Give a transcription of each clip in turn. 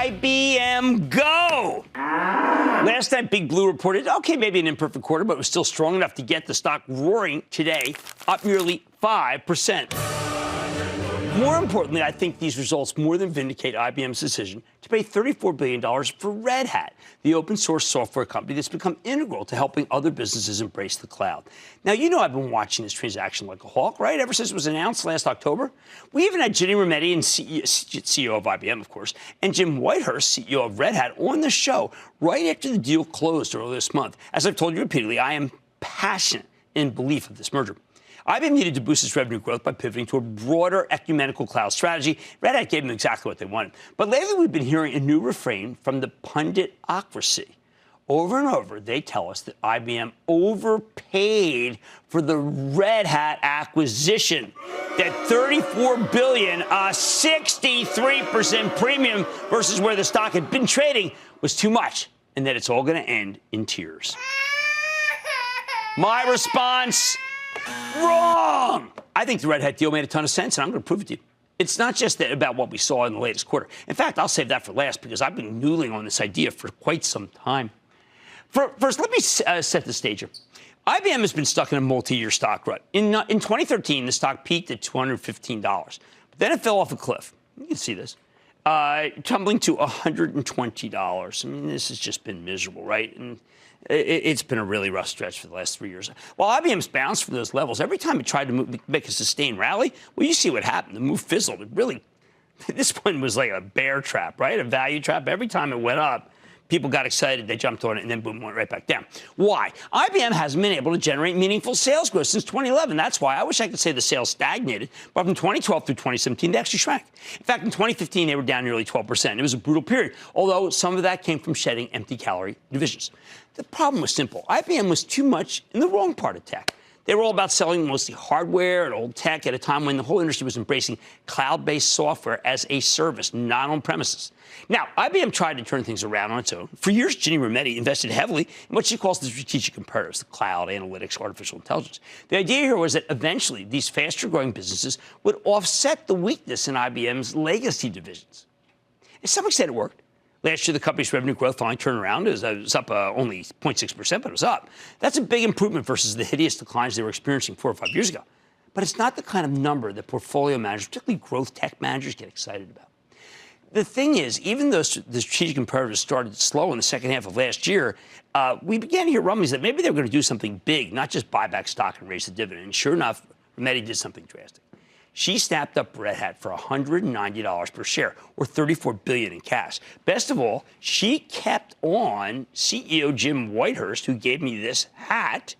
IBM go. Last night, Big Blue reported, okay, maybe an imperfect quarter, but it was still strong enough to get the stock roaring today, up nearly 5%. More importantly, I think these results more than vindicate IBM's decision to pay $34 billion for Red Hat, the open-source software company that's become integral to helping other businesses embrace the cloud. Now, you know I've been watching this transaction like a hawk, right, ever since it was announced last October. We even had Ginny Rometty, and CEO of IBM, of course, and Jim Whitehurst, CEO of Red Hat, on the show right after the deal closed earlier this month. As I've told you repeatedly, I am passionate in belief of this merger. IBM needed to boost its revenue growth by pivoting to a broader ecumenical cloud strategy. Red Hat gave them exactly what they wanted. But lately, we've been hearing a new refrain from the punditocracy. Over and over, they tell us that IBM overpaid for the Red Hat acquisition. That $34 billion, a 63% premium versus where the stock had been trading, was too much, and that it's all going to end in tears. My response: wrong! I think the Red Hat deal made a ton of sense, and I'm going to prove it to you. It's not just that about what we saw in the latest quarter. In fact, I'll save that for last because I've been noodling on this idea for quite some time. First, let me set the stage here. IBM has been stuck in a multi-year stock rut. In 2013, the stock peaked at $215. But then it fell off a cliff. You can see this. Tumbling to $120. I mean, this has just been miserable, right? And it's been a really rough stretch for the last 3 years. While IBM's bounced from those levels, every time it tried to make a sustained rally, well, you see what happened. The move fizzled. It really, this one was like a bear trap, right? A value trap. Every time it went up, people got excited, they jumped on it, and then boom, went right back down. Why? IBM hasn't been able to generate meaningful sales growth since 2011. That's why. I wish I could say the sales stagnated, but from 2012 through 2017, they actually shrank. In fact, in 2015, they were down nearly 12%. It was a brutal period, although some of that came from shedding empty-calorie divisions. The problem was simple. IBM was too much in the wrong part of tech. They were all about selling mostly hardware and old tech at a time when the whole industry was embracing cloud-based software as a service, not on premises. Now, IBM tried to turn things around on its own. For years, Ginny Rometty invested heavily in what she calls the strategic imperatives, the cloud, analytics, artificial intelligence. The idea here was that eventually these faster-growing businesses would offset the weakness in IBM's legacy divisions. And some extent it worked. Last year, the company's revenue growth finally turned around. It was up only 0.6%, but it was up. That's a big improvement versus the hideous declines they were experiencing 4 or 5 years ago. But it's not the kind of number that portfolio managers, particularly growth tech managers, get excited about. The thing is, even though the strategic imperatives started slow in the second half of last year, we began to hear rumblings that maybe they were going to do something big, not just buy back stock and raise the dividend. And sure enough, Rometty did something drastic. She snapped up Red Hat for $190 per share, or $34 billion in cash. Best of all, she kept on CEO Jim Whitehurst, who gave me this hat.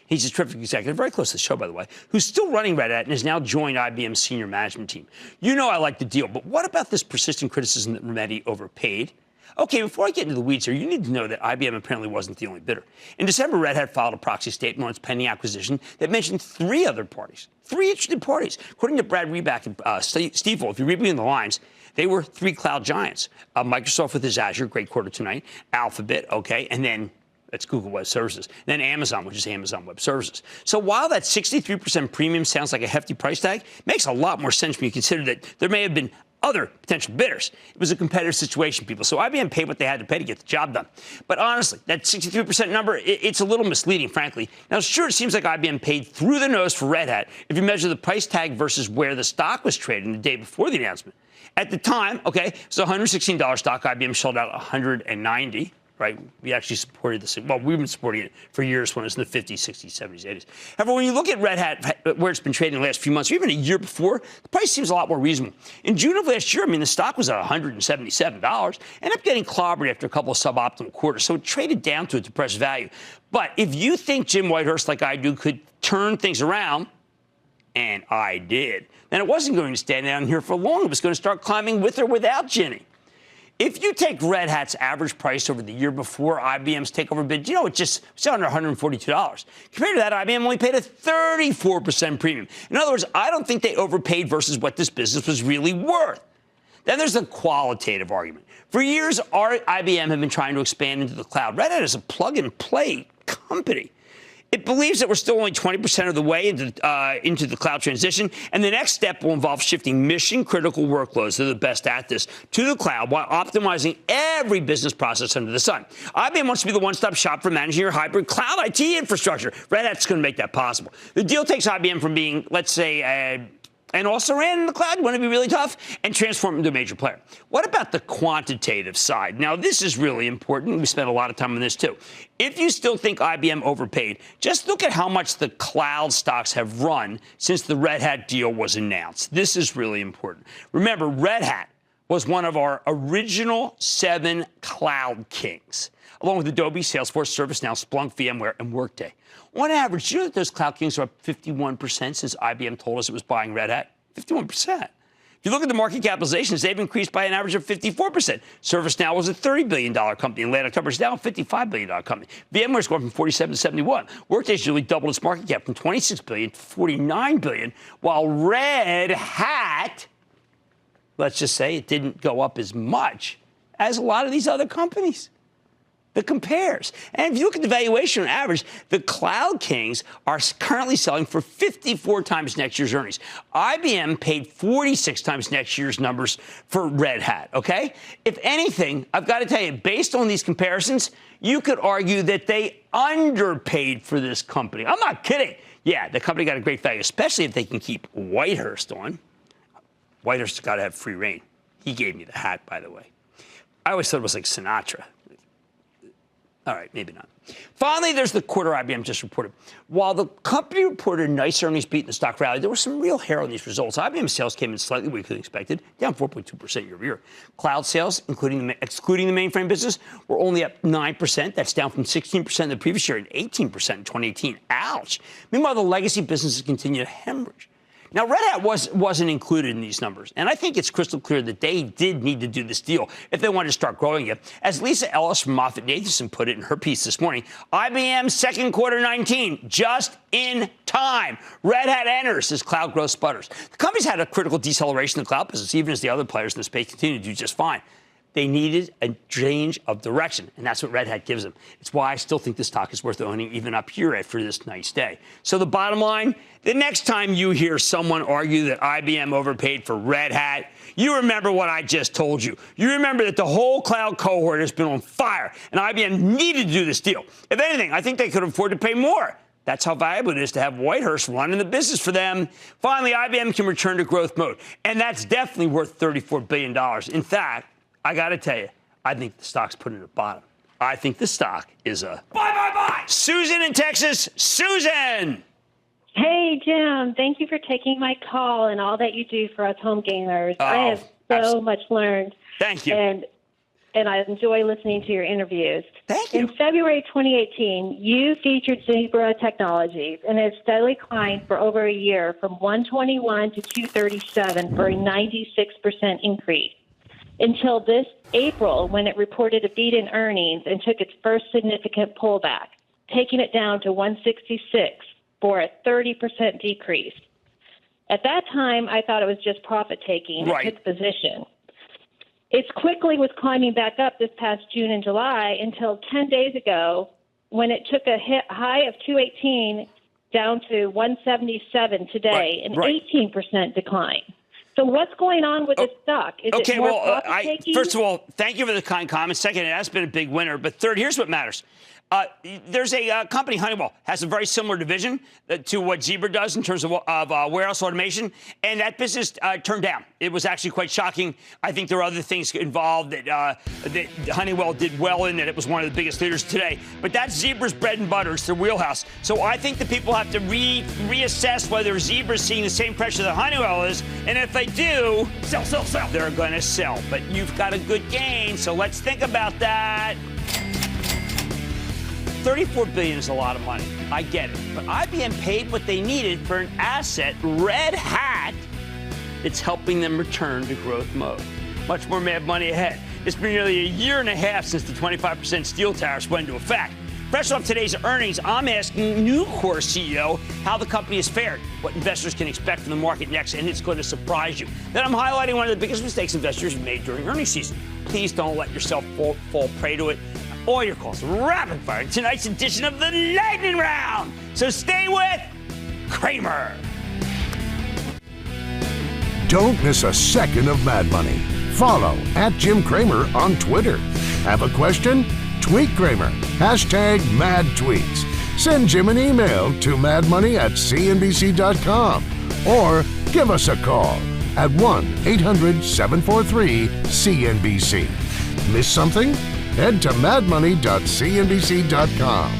He's a terrific executive, very close to the show, by the way, who's still running Red Hat and has now joined IBM's senior management team. You know I like the deal, but what about this persistent criticism that Rometty overpaid? Okay, before I get into the weeds here, you need to know that IBM apparently wasn't the only bidder. In December, Red Hat filed a proxy statement on its pending acquisition that mentioned 3 other parties, 3 interested parties. According to Brad Reback and Stifel, if you read between the lines, they were 3 cloud giants. Microsoft with his Azure, great quarter tonight, Alphabet, okay, and then that's Google Web Services, then Amazon, which is Amazon Web Services. So while that 63% premium sounds like a hefty price tag, it makes a lot more sense when you consider that there may have been other potential bidders. It was a competitive situation, people. So IBM paid what they had to pay to get the job done. But honestly, that 63% number, it's a little misleading, frankly. Now, sure, it seems like IBM paid through the nose for Red Hat if you measure the price tag versus where the stock was trading the day before the announcement. At the time, okay, it was a $116 stock. IBM sold out $190. Right? We actually supported this. Well, we've been supporting it for years when it was in the 50s, 60s, 70s, 80s. However, when you look at Red Hat, where it's been trading the last few months, or even a year before, the price seems a lot more reasonable. In June of last year, I mean, the stock was at $177, ended up getting clobbered after a couple of suboptimal quarters, so it traded down to a depressed value. But if you think Jim Whitehurst, like I do, could turn things around, and I did, then it wasn't going to stand down here for long. It was going to start climbing with or without Ginny. If you take Red Hat's average price over the year before IBM's takeover bid, you know, it's under $142. Compared to that, IBM only paid a 34% premium. In other words, I don't think they overpaid versus what this business was really worth. Then there's the qualitative argument. For years, IBM had been trying to expand into the cloud. Red Hat is a plug-and-play company. It believes that we're still only 20% of the way into the cloud transition, and the next step will involve shifting mission-critical workloads, they're the best at this, to the cloud while optimizing every business process under the sun. IBM wants to be the one-stop shop for managing your hybrid cloud IT infrastructure. Red Hat's going to make that possible. The deal takes IBM from being, let's say, and also ran in the cloud, wouldn't it be really tough, and transform into a major player. What about the quantitative side? Now, this is really important. We spent a lot of time on this, too. If you still think IBM overpaid, just look at how much the cloud stocks have run since the Red Hat deal was announced. This is really important. Remember, Red Hat was one of our original 7 cloud kings, along with Adobe, Salesforce, ServiceNow, Splunk, VMware, and Workday. On average, you know that those cloud kings are up 51% since IBM told us it was buying Red Hat? 51%. If you look at the market capitalizations, they've increased by an average of 54%. ServiceNow was a $30 billion company in late October. It's now a $55 billion company. VMware's going from 47 to 71. Workday's nearly doubled its market cap from 26 billion to 49 billion, while Red Hat, let's just say it didn't go up as much as a lot of these other companies. That compares. And if you look at the valuation on average, the cloud kings are currently selling for 54 times next year's earnings. IBM paid 46 times next year's numbers for Red Hat, okay? If anything, I've got to tell you, based on these comparisons, you could argue that they underpaid for this company. I'm not kidding. Yeah, the company got a great value, especially if they can keep Whitehurst on. Whitehurst's got to have free reign. He gave me the hat, by the way. I always thought it was like Sinatra. All right, maybe not. Finally, there's the quarter IBM just reported. While the company reported a nice earnings beat in the stock rally, there was some real hair on these results. IBM sales came in slightly weaker than expected, down 4.2% year over year. Cloud sales, excluding the mainframe business, were only up 9%. That's down from 16% in the previous year and 18% in 2018. Ouch. Meanwhile, the legacy businesses continue to hemorrhage. Now, Red Hat wasn't included in these numbers, and I think it's crystal clear that they did need to do this deal if they wanted to start growing it. As Lisa Ellis from MoffettNathanson put it in her piece this morning, IBM second quarter 19, just in time. Red Hat enters as cloud growth sputters. The company's had a critical deceleration in the cloud business, even as the other players in the space continue to do just fine. They needed a change of direction, and that's what Red Hat gives them. It's why I still think this stock is worth owning even up here after this nice day. So the bottom line, the next time you hear someone argue that IBM overpaid for Red Hat, you remember what I just told you. You remember that the whole cloud cohort has been on fire, and IBM needed to do this deal. If anything, I think they could afford to pay more. That's how valuable it is to have Whitehurst running the business for them. Finally, IBM can return to growth mode, and that's definitely worth $34 billion. In fact, I got to tell you, I think the stock's put in the bottom. I think the stock is a buy. Susan in Texas. Susan! Hey, Jim. Thank you for taking my call and all that you do for us home gamers. I have so much learned. Thank you. And I enjoy listening to your interviews. Thank you. In February 2018, you featured Zebra Technologies, and it steadily climbed for over a year from 121 to 237 for a 96% increase. Until this April, when it reported a beat in earnings and took its first significant pullback, taking it down to 166 for a 30% decrease. At that time, I thought it was just profit-taking. Right. It took position. It quickly was climbing back up this past June and July until 10 days ago when it took a high of 218 down to 177 today, an 18% decline. So what's going on with this stock? Is it more profit-taking? First of all, thank you for the kind comments. Second, it has been a big winner. But third, here's what matters. There's a company, Honeywell, has a very similar division to what Zebra does in terms of warehouse automation, and that business turned down. It was actually quite shocking. I think there are other things involved that Honeywell did well in, that it was one of the biggest leaders today. But that's Zebra's bread and butter. It's their wheelhouse. So I think that people have to reassess whether Zebra's seeing the same pressure that Honeywell is, and if they do, sell, they're going to sell. But you've got a good gain, so let's think about that. $34 billion is a lot of money. I get it. But IBM paid what they needed for an asset, Red Hat. It's helping them return to growth mode. Much more mad money ahead. It's been nearly a year and a half since the 25% steel tariffs went into effect. Fresh off today's earnings, I'm asking Nucor CEO how the company has fared, what investors can expect from the market next, and it's going to surprise you. Then I'm highlighting one of the biggest mistakes investors have made during earnings season. Please don't let yourself fall prey to it. all your calls rapid fire in tonight's edition of the Lightning Round. So stay with Cramer. Don't miss a second of Mad Money. Follow @JimCramer on Twitter. Have a question? Tweet Cramer. #MadTweets. Send Jim an email to madmoney@cnbc.com or give us a call at 1-800-743-CNBC. Miss something? Head to madmoney.cnbc.com.